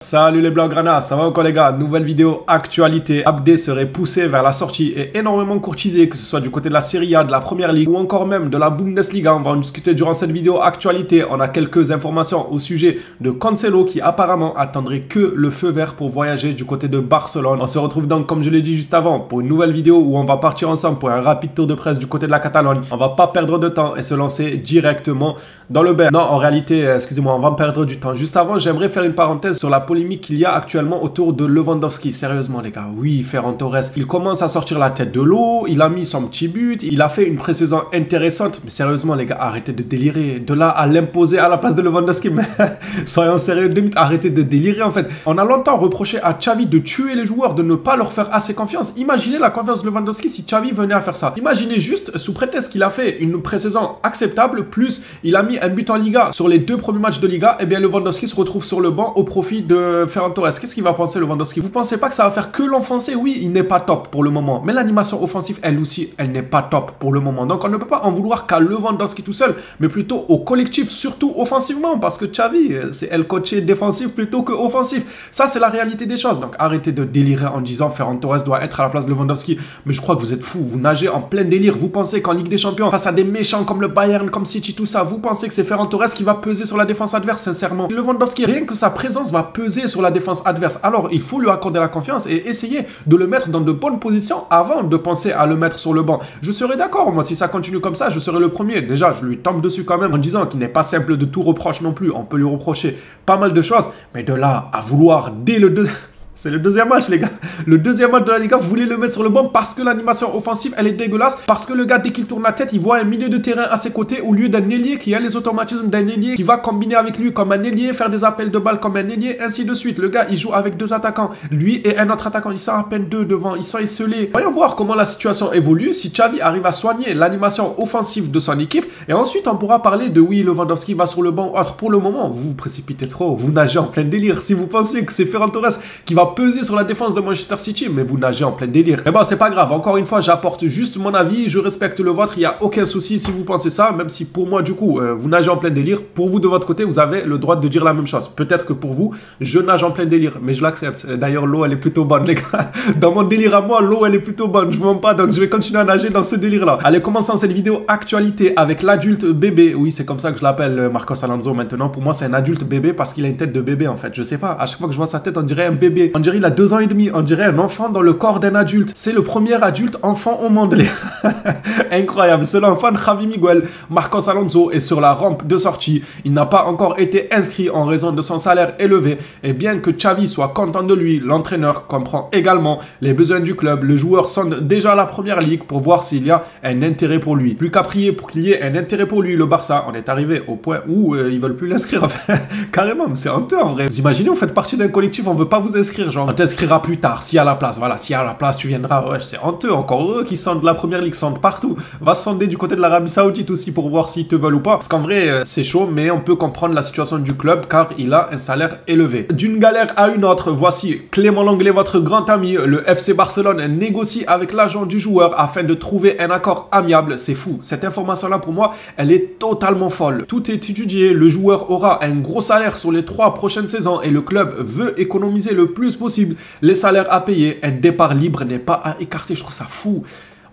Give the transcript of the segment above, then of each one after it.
Salut les Blaugrana, ça va encore les gars? Nouvelle vidéo actualité. Abdé serait poussé vers la sortie et énormément courtisé, que ce soit du côté de la Serie A, de la Première Ligue ou encore même de la Bundesliga. On va en discuter durant cette vidéo actualité. On a quelques informations au sujet de Cancelo qui apparemment attendrait que le feu vert pour voyager du côté de Barcelone. On se retrouve donc, comme je l'ai dit juste avant, pour une nouvelle vidéo où on va partir ensemble pour un rapide tour de presse du côté de la Catalogne. On va pas perdre de temps et se lancer directement dans le bain. Non, en réalité, excusez-moi, on va perdre du temps. Juste avant, j'aimerais faire une parenthèse sur la polémique qu'il y a actuellement autour de Lewandowski. Sérieusement les gars, oui, Ferran Torres, il commence à sortir la tête de l'eau, il a mis son petit but, il a fait une pré-saison intéressante, mais sérieusement les gars, arrêtez de délirer. De là à l'imposer à la place de Lewandowski, mais soyons sérieux 2 minutes, arrêtez de délirer en fait. On a longtemps reproché à Xavi de tuer les joueurs, de ne pas leur faire assez confiance. Imaginez la confiance de Lewandowski si Xavi venait à faire ça. Imaginez juste, sous prétexte qu'il a fait une pré-saison acceptable, plus il a mis un but en Liga sur les 2 premiers matchs de Liga, et bien Lewandowski se retrouve sur le banc au profit de Ferran Torres. Qu'est-ce qu'il va penser Lewandowski? Vous pensez pas que ça va faire que l'enfoncer? Oui, il n'est pas top pour le moment, mais l'animation offensive, elle aussi, elle n'est pas top pour le moment. Donc on ne peut pas en vouloir qu'à Lewandowski tout seul, mais plutôt au collectif, surtout offensivement, parce que Xavi, c'est elle coaché défensif plutôt que offensif. Ça, c'est la réalité des choses. Donc arrêtez de délirer en disant Ferran Torres doit être à la place de Lewandowski. Mais je crois que vous êtes fous, vous nagez en plein délire. Vous pensez qu'en Ligue des Champions, face à des méchants comme le Bayern, comme City, tout ça, vous pensez que c'est Ferran Torres qui va peser sur la défense adverse? Sincèrement, Lewandowski, rien que sa présence va peser sur la défense adverse. Alors, il faut lui accorder la confiance et essayer de le mettre dans de bonnes positions avant de penser à le mettre sur le banc. Je serais d'accord, moi, si ça continue comme ça, je serai le premier. Déjà, je lui tombe dessus quand même en disant qu'il n'est pas simple de tout reproche non plus. On peut lui reprocher pas mal de choses, mais de là à vouloir dès le c'est le deuxième match, les gars. Le deuxième match de la Liga, vous voulez le mettre sur le banc parce que l'animation offensive, elle est dégueulasse. Parce que le gars, dès qu'il tourne la tête, il voit un milieu de terrain à ses côtés au lieu d'un ailier qui a les automatismes d'un ailier qui va combiner avec lui comme un ailier, faire des appels de balles comme un ailier, ainsi de suite. Le gars, il joue avec 2 attaquants. Lui et un autre attaquant, ils sont à peine 2 devant. Ils sont esselés. Voyons voir comment la situation évolue si Xavi arrive à soigner l'animation offensive de son équipe. Et ensuite, on pourra parler de oui, Lewandowski va sur le banc ou autre. Pour le moment, vous vous précipitez trop. Vous nagez en plein délire. Si vous pensez que c'est Ferran Torres qui va peser sur la défense de Manchester City, mais vous nagez en plein délire. Mais bon, c'est pas grave. Encore une fois, j'apporte juste mon avis. Je respecte le vôtre. Il n'y a aucun souci si vous pensez ça, même si pour moi, du coup, vous nagez en plein délire. Pour vous, de votre côté, vous avez le droit de dire la même chose. Peut-être que pour vous, je nage en plein délire, mais je l'accepte. D'ailleurs, l'eau, elle est plutôt bonne, les gars. Dans mon délire à moi, l'eau, elle est plutôt bonne. Je vous mens pas, donc je vais continuer à nager dans ce délire-là. Allez, commençons cette vidéo actualité avec l'adulte bébé. Oui, c'est comme ça que je l'appelle, Marcos Alonso maintenant. Pour moi, c'est un adulte bébé parce qu'il a une tête de bébé, en fait. Je sais pas. À chaque fois que je vois sa tête, on dirait un bébé. On dirait il a 2 ans et demi. On dirait un enfant dans le corps d'un adulte. C'est le premier adulte enfant au monde. Incroyable. C'est l'enfant de Javi Miguel. Marcos Alonso est sur la rampe de sortie. Il n'a pas encore été inscrit en raison de son salaire élevé. Et bien que Xavi soit content de lui, l'entraîneur comprend également les besoins du club. Le joueur sonde déjà la première ligue pour voir s'il y a un intérêt pour lui. Plus qu'à prier pour qu'il y ait un intérêt pour lui, le Barça, on est arrivé au point où ils veulent plus l'inscrire. Enfin, carrément, c'est honteux en vrai. Vous imaginez, vous faites partie d'un collectif, on veut pas vous inscrire. Genre, on t'inscrira plus tard. S'il y a la place, voilà, s'il y a la place, tu viendras. Ouais, c'est honteux, encore eux qui sondent la première ligue, sondent partout. Va sonder du côté de l'Arabie Saoudite aussi pour voir s'ils te veulent ou pas. Parce qu'en vrai, c'est chaud, mais on peut comprendre la situation du club car il a un salaire élevé. D'une galère à une autre, voici Clément Lenglet, votre grand ami. Le FC Barcelone négocie avec l'agent du joueur afin de trouver un accord amiable. C'est fou. Cette information-là, pour moi, elle est totalement folle. Tout est étudié. Le joueur aura un gros salaire sur les 3 prochaines saisons et le club veut économiser le plus possible. Les salaires à payer, un départ libre n'est pas à écarter. Je trouve ça fou.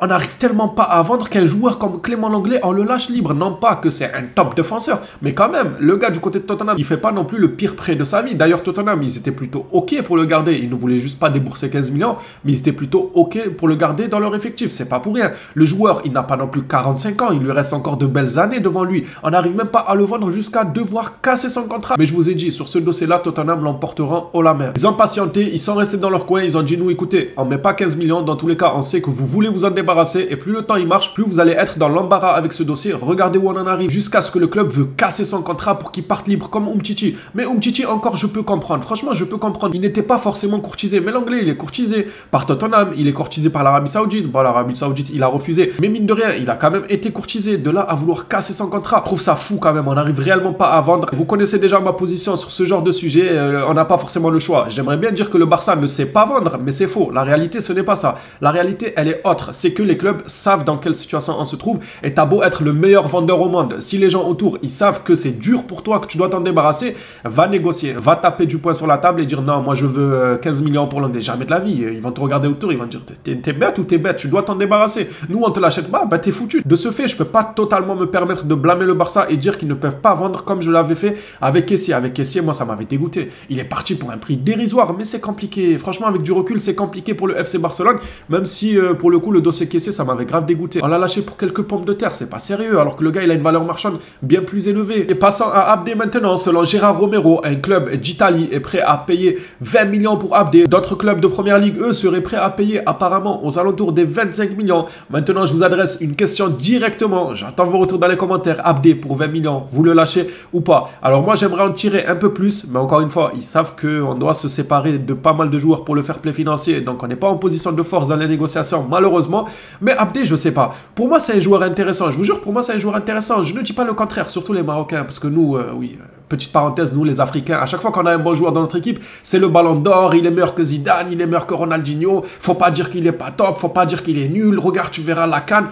On n'arrive tellement pas à vendre qu'un joueur comme Clément Lenglet, on le lâche libre. Non pas que c'est un top défenseur, mais quand même, le gars du côté de Tottenham, il fait pas non plus le pire prêt de sa vie. D'ailleurs, Tottenham, ils étaient plutôt OK pour le garder. Ils ne voulaient juste pas débourser 15 millions, mais ils étaient plutôt OK pour le garder dans leur effectif. C'est pas pour rien. Le joueur, il n'a pas non plus 45 ans. Il lui reste encore de belles années devant lui. On n'arrive même pas à le vendre jusqu'à devoir casser son contrat. Mais je vous ai dit, sur ce dossier-là, Tottenham l'emporteront haut la main. Ils ont patienté, ils sont restés dans leur coin. Ils ont dit, nous, écoutez, on met pas 15 millions. Dans tous les cas, on sait que vous voulez vous en débarrasser. Et plus le temps il marche, plus vous allez être dans l'embarras avec ce dossier. Regardez où on en arrive jusqu'à ce que le club veut casser son contrat pour qu'il parte libre comme Umtiti. Mais Umtiti encore je peux comprendre. Franchement je peux comprendre. Il n'était pas forcément courtisé. Mais l'anglais il est courtisé par Tottenham. Il est courtisé par l'Arabie Saoudite. Bon l'Arabie Saoudite il a refusé. Mais mine de rien il a quand même été courtisé. De là à vouloir casser son contrat. Je trouve ça fou quand même. On n'arrive réellement pas à vendre. Vous connaissez déjà ma position sur ce genre de sujet. On n'a pas forcément le choix. J'aimerais bien dire que le Barça ne sait pas vendre. Mais c'est faux. La réalité ce n'est pas ça. La réalité elle est autre. C'est que que les clubs savent dans quelle situation on se trouve. Et t'as beau être le meilleur vendeur au monde, si les gens autour, ils savent que c'est dur pour toi, que tu dois t'en débarrasser, va négocier, va taper du poing sur la table et dire non, moi je veux 15 millions pour l'année. Jamais de la vie. Ils vont te regarder autour, ils vont te dire t'es bête ou t'es bête, tu dois t'en débarrasser. Nous, on te l'achète pas, bah t'es foutu. De ce fait, je peux pas totalement me permettre de blâmer le Barça et dire qu'ils ne peuvent pas vendre comme je l'avais fait avec Kessié. Avec Kessié, moi, ça m'avait dégoûté. Il est parti pour un prix dérisoire, mais c'est compliqué. Franchement, avec du recul, c'est compliqué pour le FC Barcelone, même si, pour le coup, le dossier Kessié, ça m'avait grave dégoûté. On l'a lâché pour quelques pommes de terre, c'est pas sérieux, alors que le gars, il a une valeur marchande bien plus élevée. Et passant à Abdé maintenant, selon Gérard Romero, un club d'Italie est prêt à payer 20 millions pour Abdé. D'autres clubs de première ligue, eux, seraient prêts à payer apparemment aux alentours des 25 millions. Maintenant, je vous adresse une question directement. J'attends vos retours dans les commentaires. Abdé pour 20 millions, vous le lâchez ou pas? Alors moi, j'aimerais en tirer un peu plus, mais encore une fois, ils savent qu'on doit se séparer de pas mal de joueurs pour le fair play financier, donc on n'est pas en position de force dans les négociations, malheureusement. Mais Abdé, je sais pas. Pour moi, c'est un joueur intéressant. Je vous jure, pour moi, c'est un joueur intéressant. Je ne dis pas le contraire, surtout les Marocains, parce que nous, oui... Petite parenthèse, nous les Africains, à chaque fois qu'on a un bon joueur dans notre équipe, c'est le ballon d'or, il est meilleur que Zidane, il est meilleur que Ronaldinho, faut pas dire qu'il est pas top, faut pas dire qu'il est nul, regarde tu verras la CAN.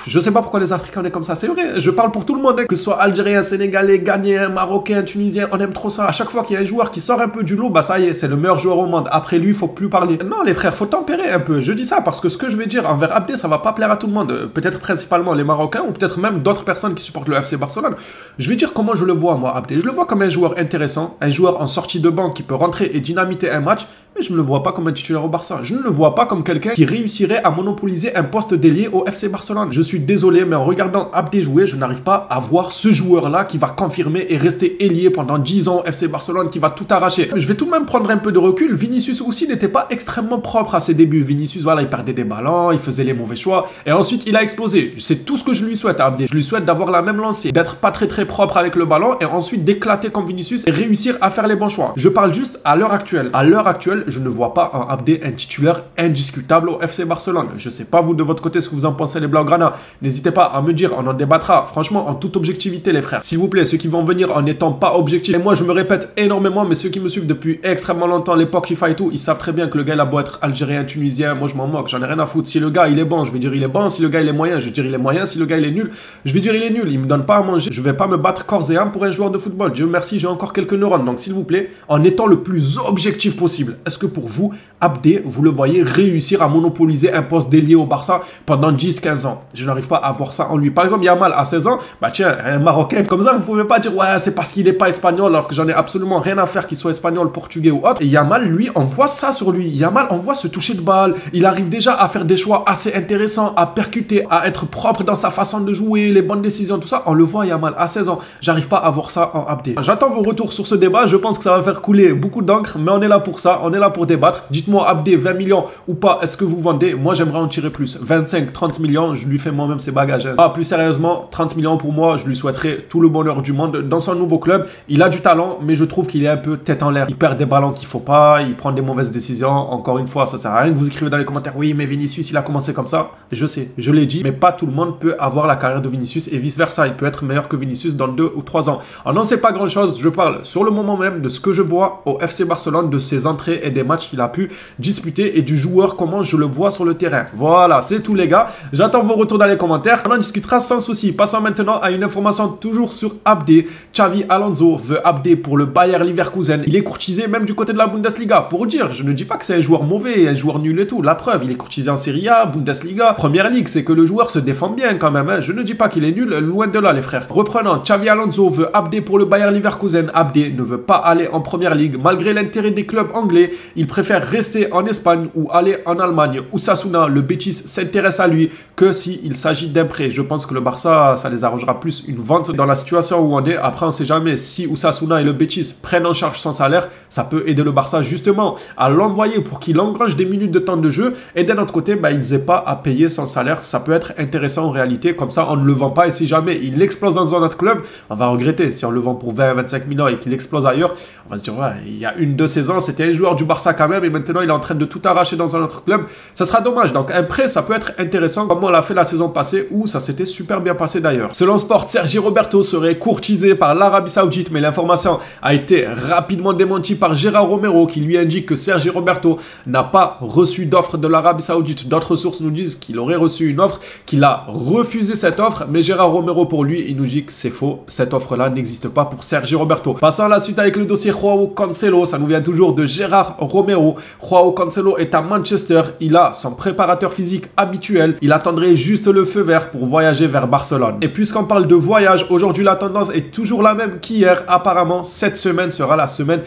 Je sais pas pourquoi les Africains on est comme ça, c'est vrai, je parle pour tout le monde, hein, que ce soit Algérien, Sénégalais, Ghanéen, Marocain, Tunisien, on aime trop ça. À chaque fois qu'il y a un joueur qui sort un peu du lot, bah ça y est, c'est le meilleur joueur au monde, après lui, faut plus parler. Non les frères, faut tempérer un peu, je dis ça parce que ce que je vais dire envers Abdé, ça va pas plaire à tout le monde, peut-être principalement les Marocains ou peut-être même d'autres personnes qui supportent le FC Barcelone. Je vais dire comment je le vois moi, Abdé, je le vois comme un joueur intéressant, un joueur en sortie de banc qui peut rentrer et dynamiter un match, mais je ne le vois pas comme un titulaire au Barça. Je ne le vois pas comme quelqu'un qui réussirait à monopoliser un poste d'ailier au FC Barcelone. Je suis désolé, mais en regardant Abdé jouer, je n'arrive pas à voir ce joueur-là qui va confirmer et rester ailier pendant 10 ans au FC Barcelone, qui va tout arracher. Je vais tout de même prendre un peu de recul. Vinicius aussi n'était pas extrêmement propre à ses débuts. Vinicius, voilà, il perdait des ballons, il faisait les mauvais choix, et ensuite il a explosé. C'est tout ce que je lui souhaite à Abdé. Je lui souhaite d'avoir la même lancée, d'être pas très propre avec le ballon, et ensuite d'éclater comme Vinicius et réussir à faire les bons choix. Je parle juste à l'heure actuelle. À l'heure actuelle, je ne vois pas en Abdé un titulaire indiscutable au FC Barcelone. Je sais pas vous de votre côté ce que vous en pensez les Blaugrana. N'hésitez pas à me dire, on en débattra. Franchement, en toute objectivité les frères. S'il vous plaît, ceux qui vont venir en n'étant pas objectifs. Et moi je me répète énormément, mais ceux qui me suivent depuis extrêmement longtemps, l'époque FIFA et tout, ils savent très bien que le gars il a beau être algérien, tunisien, moi je m'en moque, j'en ai rien à foutre. Si le gars il est bon, je vais dire il est bon. Si le gars il est moyen, je vais dire il est moyen. Si le gars il est nul, je vais dire il est nul. Il me donne pas à manger. Je vais pas me battre corps et âme pour un joueur de football. Dieu merci, j'ai encore quelques neurones. Donc s'il vous plaît, en étant le plus objectif possible, est-ce que pour vous, Abdé, vous le voyez réussir à monopoliser un poste d'ailier au Barça pendant 10-15 ans? Je n'arrive pas à voir ça en lui. Par exemple, Yamal à 16 ans, bah tiens, un Marocain comme ça, vous pouvez pas dire ouais, c'est parce qu'il n'est pas espagnol, alors que j'en ai absolument rien à faire qu'il soit espagnol, portugais ou autre. Et Yamal, lui, on voit ça sur lui. Yamal, on voit se toucher de balle. Il arrive déjà à faire des choix assez intéressants, à percuter, à être propre dans sa façon de jouer, les bonnes décisions, tout ça. On le voit, Yamal, à 16 ans. J'arrive pas à voir ça en Abdé. J'attends vos retours sur ce débat. Je pense que ça va faire couler beaucoup d'encre, mais on est là pour ça. On est là pour débattre. Dites-moi, Abdé, 20 millions ou pas, est-ce que vous vendez? Moi, j'aimerais en tirer plus. 25, 30 millions, je lui fais moi-même ses bagages. Ah, plus sérieusement, 30 millions pour moi, je lui souhaiterais tout le bonheur du monde dans son nouveau club. Il a du talent, mais je trouve qu'il est un peu tête en l'air. Il perd des ballons qu'il faut pas, il prend des mauvaises décisions. Encore une fois, ça sert à rien que vous écrivez dans les commentaires, oui, mais Vinicius, il a commencé comme ça. Je sais, je l'ai dit, mais pas tout le monde peut avoir la carrière de Vinicius et vice-versa. Il peut être meilleur que Vinicius dans 2 ou 3 ans. On n'en sait pas grand-chose. Je parle sur le moment même de ce que je vois au FC Barcelone, de ses entrées et des matchs qu'il a pu disputer et du joueur, comment je le vois sur le terrain. Voilà, c'est tout les gars. J'attends vos retours dans les commentaires. On en discutera sans souci. Passons maintenant à une information toujours sur Abdé. Xavi Alonso veut Abdé pour le Bayer Leverkusen. Il est courtisé même du côté de la Bundesliga. Pour dire, je ne dis pas que c'est un joueur mauvais, un joueur nul et tout. La preuve, il est courtisé en Serie A, Bundesliga, Première Ligue. C'est que le joueur se défend bien quand même. Hein. Je ne dis pas qu'il est nul, loin de là les frères. Reprenons, Xavi Alonso veut Abdé pour le Bayer Leverkusen. Abdé ne veut pas aller en Première Ligue. Malgré l'intérêt des clubs anglais, il préfère rester en Espagne ou aller en Allemagne. Osasuna, le Betis s'intéresse à lui que s'il s'agit d'un prêt. Je pense que le Barça, ça les arrangera plus une vente dans la situation où on est. Après, on ne sait jamais si Osasuna et le Betis prennent en charge son salaire, ça peut aider le Barça justement à l'envoyer pour qu'il engrange des minutes de temps de jeu et d'un autre côté, bah, ils n'aient pas à payer son salaire. Ça peut être intéressant en réalité. Comme ça, on ne le vend pas et si jamais il explose dans un autre club, on va regretter. Si on le vend pour 20-25 millions et qu'il explose ailleurs, on va se dire, ouais, il y a 1-2 saisons, c'était un joueur du Barça quand même et maintenant il est en train de tout arracher dans un autre club. Ça sera dommage. Donc un prêt, ça peut être intéressant comme on l'a fait la saison passée où ça s'était super bien passé d'ailleurs. Selon Sport, Sergi Roberto serait courtisé par l'Arabie Saoudite, mais l'information a été rapidement démentie par Gérard Romero qui lui indique que Sergi Roberto n'a pas reçu d'offre de l'Arabie Saoudite. D'autres sources nous disent qu'il aurait reçu une offre, qu'il a refusé cette offre, mais Gérard Romero pour lui, il nous dit que c'est faux. Cette offre-là n'existe pas pour Sergi Roberto. Passons à la suite avec le dossier Joao Cancelo. Ça nous vient toujours de Gérard Romero. Joao Cancelo est à Manchester. Il a son préparateur physique habituel. Il attendrait juste le feu vert pour voyager vers Barcelone. Et puisqu'on parle de voyage, aujourd'hui la tendance est toujours la même qu'hier. Apparemment, cette semaine sera la semaine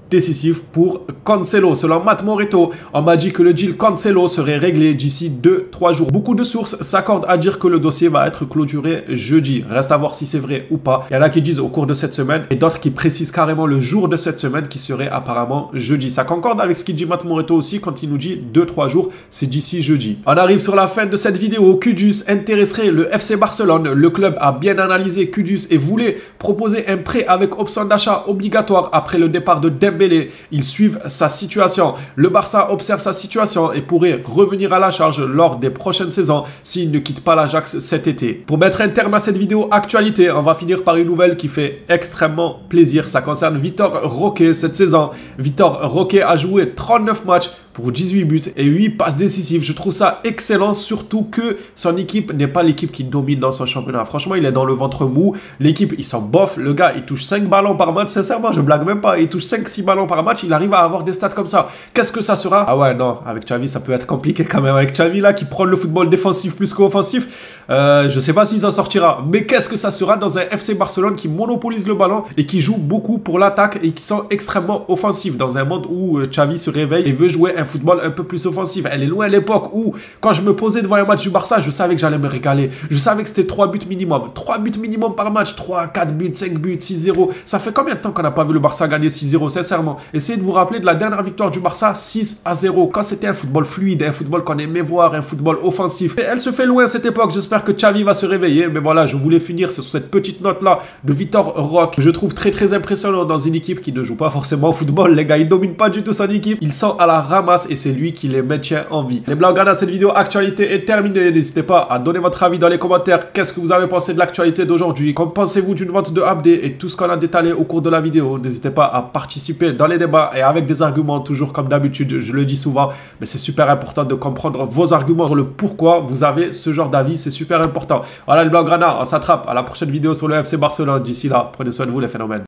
décisif pour Cancelo. Selon Matt Moretto, on m'a dit que le deal Cancelo serait réglé d'ici 2-3 jours. Beaucoup de sources s'accordent à dire que le dossier va être clôturé jeudi. Reste à voir si c'est vrai ou pas. Il y en a qui disent au cours de cette semaine et d'autres qui précisent carrément le jour de cette semaine qui serait apparemment jeudi. Ça concorde avec ce qu'il dit Matt Moretto aussi quand il nous dit 2-3 jours, c'est d'ici jeudi. On arrive sur la fin de cette vidéo. Kudus intéresserait le FC Barcelone. Le club a bien analysé Kudus et voulait proposer un prêt avec option d'achat obligatoire après le départ de Dembélé. Ils suivent sa situation. Le Barça observe sa situation et pourrait revenir à la charge lors des prochaines saisons s'il ne quitte pas l'Ajax cet été. Pour mettre un terme à cette vidéo actualité, on va finir par une nouvelle qui fait extrêmement plaisir. Ça concerne Vitor Roque cette saison. Vitor Roque a joué 39 matchs pour 18 buts et 8 passes décisives. Je trouve ça excellent, surtout que son équipe n'est pas l'équipe qui domine dans son championnat. Franchement, il est dans le ventre mou. L'équipe, il s'en bof. Le gars, il touche 5 ballons par match. Sincèrement, je blague même pas. Il touche 5-6 ballons par match. Il arrive à avoir des stats comme ça. Qu'est-ce que ça sera? Ah ouais, non. Avec Xavi, ça peut être compliqué quand même. Avec Xavi, là, qui prend le football défensif plus qu'offensif. Je sais pas s'il en sortira. Mais qu'est-ce que ça sera dans un FC Barcelone qui monopolise le ballon et qui joue beaucoup pour l'attaque et qui sont extrêmement offensifs dans un monde où Xavi se réveille et veut jouer un football un peu plus offensif. Elle est loin à l'époque où, quand je me posais devant un match du Barça, je savais que j'allais me régaler. Je savais que c'était 3 buts minimum. 3 buts minimum par match. 3, 4 buts, 5 buts, 6-0. Ça fait combien de temps qu'on n'a pas vu le Barça gagner 6-0, sincèrement? Essayez de vous rappeler de la dernière victoire du Barça, 6-0. Quand c'était un football fluide, un football qu'on aimait voir, un football offensif. Et elle se fait loin cette époque. J'espère que Xavi va se réveiller. Mais voilà, je voulais finir sur cette petite note-là de Vitor Roque, que je trouve très très impressionnant dans une équipe qui ne joue pas forcément au football. Les gars, ils dominent pas du tout son équipe. Ils sont à la ramasse et c'est lui qui les maintient en vie. Les Blaugrana, cette vidéo actualité est terminée. N'hésitez pas à donner votre avis dans les commentaires. Qu'est-ce que vous avez pensé de l'actualité d'aujourd'hui? Qu'en pensez-vous d'une vente de Abdé et tout ce qu'on a détalé au cours de la vidéo? N'hésitez pas à participer dans les débats et avec des arguments, toujours comme d'habitude. Je le dis souvent, mais c'est super important de comprendre vos arguments sur le pourquoi vous avez ce genre d'avis. C'est super important. Voilà les Blaugrana, on s'attrape à la prochaine vidéo sur le FC Barcelone. D'ici là, prenez soin de vous les phénomènes.